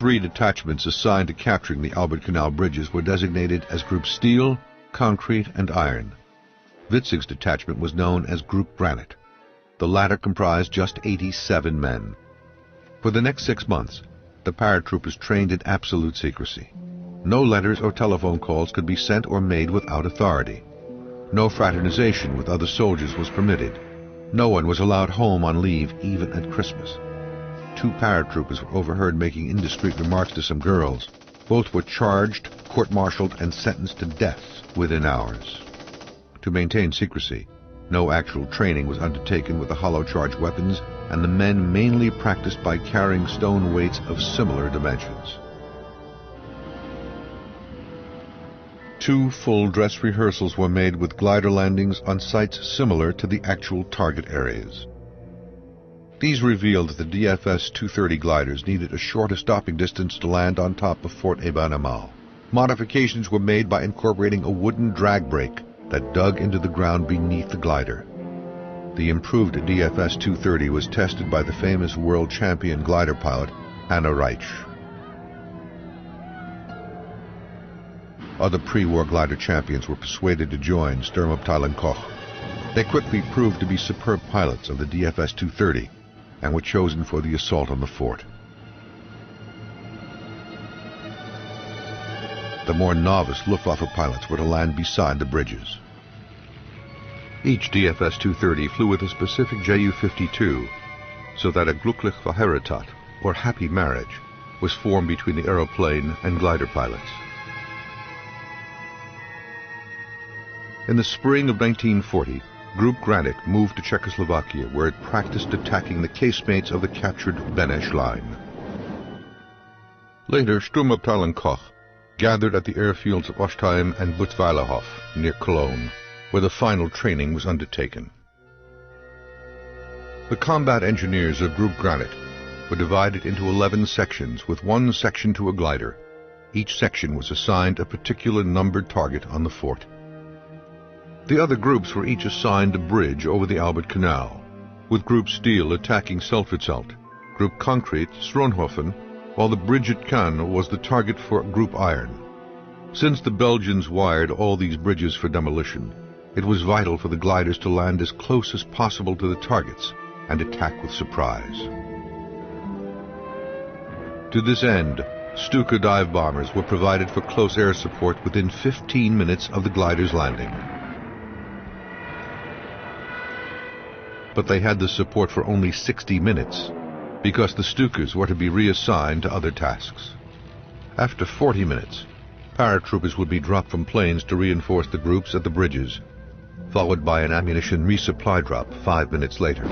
3 detachments assigned to capturing the Albert Canal bridges were designated as Group Steel, Concrete, and Iron. Witzig's detachment was known as Group Granite. The latter comprised just 87 men. For the next 6 months, the paratroopers trained in absolute secrecy. No letters or telephone calls could be sent or made without authority. No fraternization with other soldiers was permitted. No one was allowed home on leave, even at Christmas. 2 paratroopers were overheard making indiscreet remarks to some girls. Both were charged, court-martialed, and sentenced to death within hours. To maintain secrecy, no actual training was undertaken with the hollow-charged weapons, and the men mainly practiced by carrying stone weights of similar dimensions. 2 full dress rehearsals were made with glider landings on sites similar to the actual target areas. These revealed that the DFS-230 gliders needed a shorter stopping distance to land on top of Fort Eben Emael. Modifications were made by incorporating a wooden drag brake that dug into the ground beneath the glider. The improved DFS-230 was tested by the famous world champion glider pilot Hanna Reich. Other pre-war glider champions were persuaded to join Sturmabteilung Koch. They quickly proved to be superb pilots of the DFS-230 and were chosen for the assault on the fort. The more novice Luftwaffe pilots were to land beside the bridges. Each DFS-230 flew with a specific Ju-52, so that a Glücklich Verheiratet, or happy marriage, was formed between the aeroplane and glider pilots. In the spring of 1940, Group Granite moved to Czechoslovakia, where it practiced attacking the casemates of the captured Benesch line. Later, Sturmabteilung Koch gathered at the airfields of Ostheim and Butzweilerhof near Cologne, where the final training was undertaken. The combat engineers of Group Granite were divided into 11 sections, with 1 section to a glider. Each section was assigned a particular numbered target on the fort. The other groups were each assigned a bridge over the Albert Canal, with Group Steel attacking Seltwitzelt, Group Concrete Stronhofen, while the bridge at Cannes was the target for Group Iron. Since the Belgians wired all these bridges for demolition, it was vital for the gliders to land as close as possible to the targets and attack with surprise. To this end, Stuka dive bombers were provided for close air support within 15 minutes of the gliders landing. But they had the support for only 60 minutes, because the Stukas were to be reassigned to other tasks. After 40 minutes, paratroopers would be dropped from planes to reinforce the groups at the bridges, followed by an ammunition resupply drop 5 minutes later.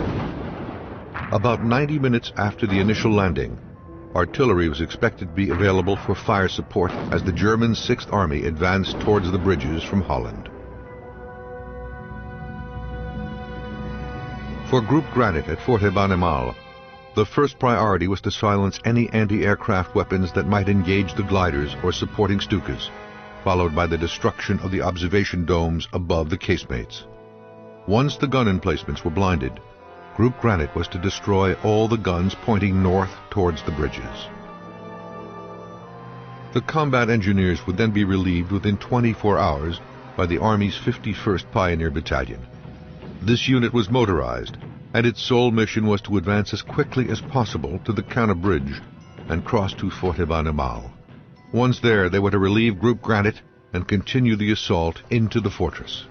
About 90 minutes after the initial landing, artillery was expected to be available for fire support as the German 6th Army advanced towards the bridges from Holland. For Group Granite at Fort Eben Emael, the first priority was to silence any anti-aircraft weapons that might engage the gliders or supporting Stukas, followed by the destruction of the observation domes above the casemates. Once the gun emplacements were blinded, Group Granite was to destroy all the guns pointing north towards the bridges. The combat engineers would then be relieved within 24 hours by the Army's 51st Pioneer Battalion. This unit was motorized, and its sole mission was to advance as quickly as possible to the Canna Bridge and cross to Fort Eben Emael. Once there, they were to relieve Group Granite and continue the assault into the fortress.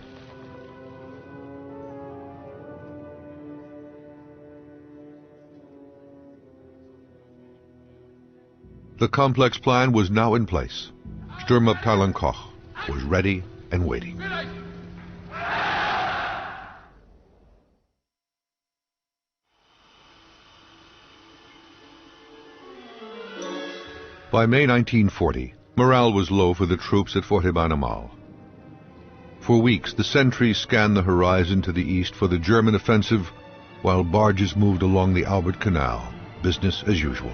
The complex plan was now in place. Sturmabteilung Koch was ready and waiting. By May 1940, morale was low for the troops at Fort Eben Emael. For weeks, the sentries scanned the horizon to the east for the German offensive, while barges moved along the Albert Canal, business as usual.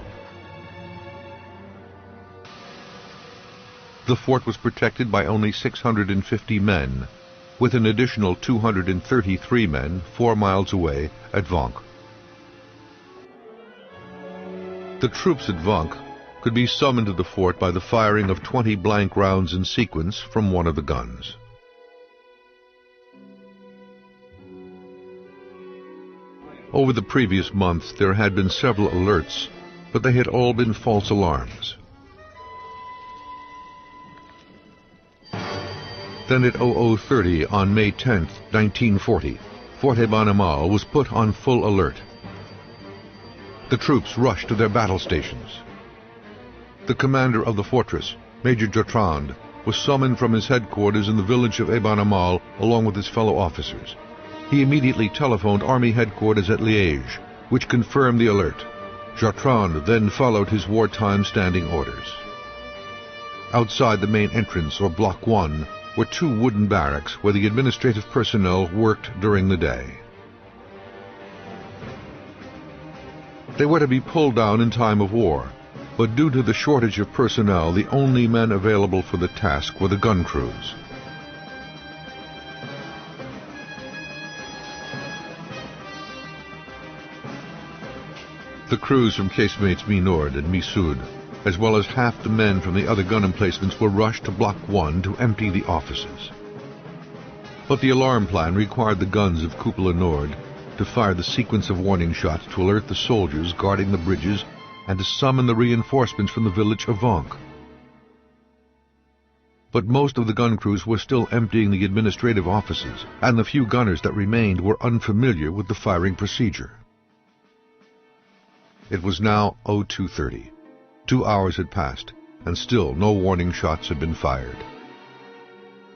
The fort was protected by only 650 men, with an additional 233 men 4 miles away at Vank. The troops at Vank could be summoned to the fort by the firing of 20 blank rounds in sequence from one of the guns. Over the previous month, there had been several alerts, but they had all been false alarms. Then at 0030 on May 10, 1940, Fort Eben Emael was put on full alert. The troops rushed to their battle stations. The commander of the fortress, Major Jotrand, was summoned from his headquarters in the village of Eben Emael along with his fellow officers. He immediately telephoned Army headquarters at Liège, which confirmed the alert. Jotrand then followed his wartime standing orders. Outside the main entrance, or Block 1, were 2 wooden barracks where the administrative personnel worked during the day. They were to be pulled down in time of war, but due to the shortage of personnel, the only men available for the task were the gun crews. The crews from casemates Mi-Nord and Mi-Sud, as well as half the men from the other gun emplacements, were rushed to Block 1 to empty the offices. But the alarm plan required the guns of Cupola Nord to fire the sequence of warning shots to alert the soldiers guarding the bridges and to summon the reinforcements from the village of Vanques. But most of the gun crews were still emptying the administrative offices, and the few gunners that remained were unfamiliar with the firing procedure. It was now 0230. 2 hours had passed, and still no warning shots had been fired.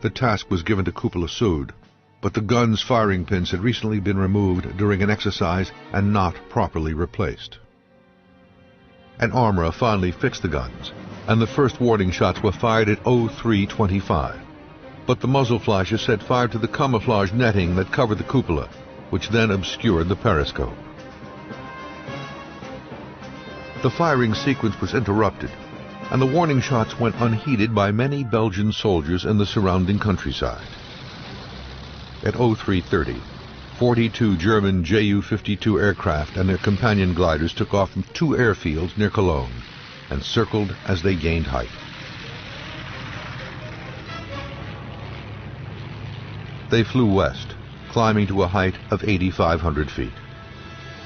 The task was given to Cupola Sud, but the gun's firing pins had recently been removed during an exercise and not properly replaced. An armorer finally fixed the guns, and the first warning shots were fired at 0325. But the muzzle flashes set fire to the camouflage netting that covered the cupola, which then obscured the periscope. The firing sequence was interrupted, and the warning shots went unheeded by many Belgian soldiers in the surrounding countryside. At 0330, 42 German Ju-52 aircraft and their companion gliders took off from 2 airfields near Cologne and circled as they gained height. They flew west, climbing to a height of 8,500 feet.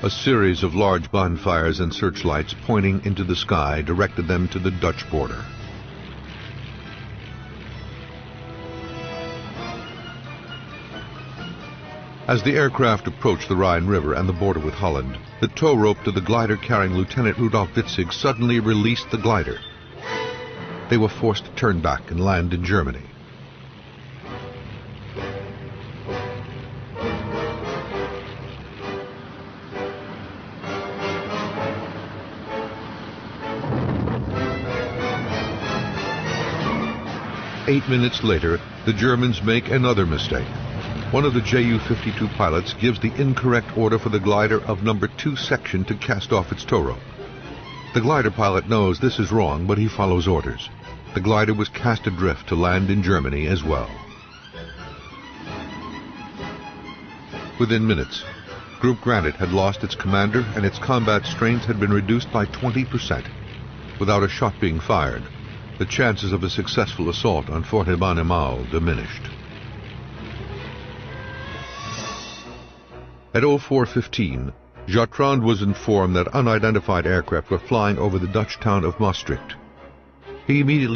A series of large bonfires and searchlights pointing into the sky directed them to the Dutch border. As the aircraft approached the Rhine River and the border with Holland, the tow rope to the glider carrying Lieutenant Rudolf Witzig suddenly released the glider. They were forced to turn back and land in Germany. Eight minutes later, the Germans make another mistake. One of the Ju-52 pilots gives the incorrect order for the glider of number 2 section to cast off its tow rope. The glider pilot knows this is wrong, but he follows orders. The glider was cast adrift to land in Germany as well. Within minutes, Group Granite had lost its commander and its combat strength had been reduced by 20%. Without a shot being fired, the chances of a successful assault on Fort Eben Emael diminished. At 0415, Jotrand was informed that unidentified aircraft were flying over the Dutch town of Maastricht. He immediately